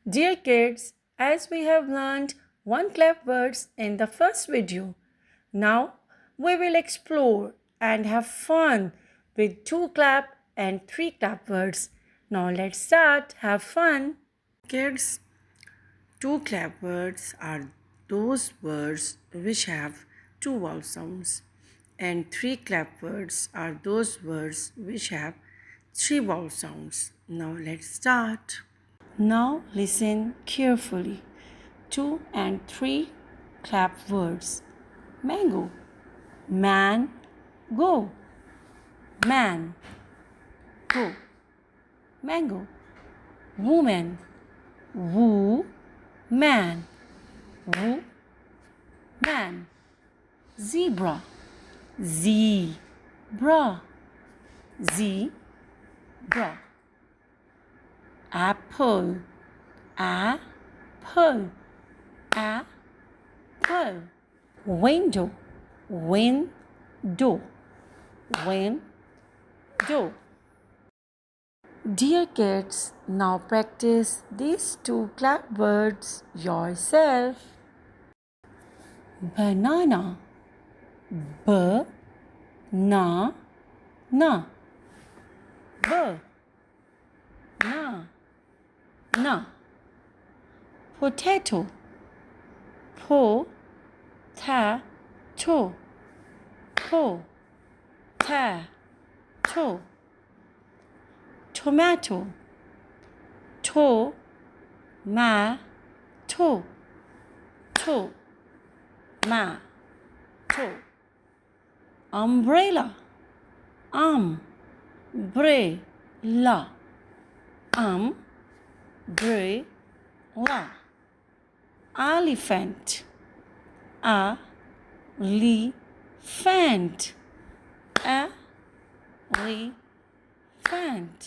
Dear kids, as we have learned one clap words in the first video, now we will explore and have fun with two clap and three clap words. Now let's start, have fun. Kids, two clap words are those words which have two vowel sounds, and three clap words are those words which have three vowel sounds. Now let's start. Now listen carefully. Two and three clap words. Mango. Man, go. Man, go. Mango. Woman. Woo, man. Woo, man. Zebra. Zebra. Zebra. Apple. Apple. Apple. Window. Window. Window. Dear kids, now practice these two clap words yourself. Banana. B-na-na. B-na-na. Potato. Po-ta-to. Po-ta-to. Tomato. To-ma-to. To-ma-to. Umbrella. Umbrella. Umbrella. Elephant. Elephant. Elephant.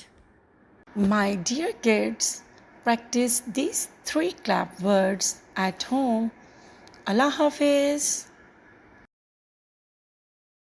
My dear kids, practice these three clap words at home. Allah Hafiz.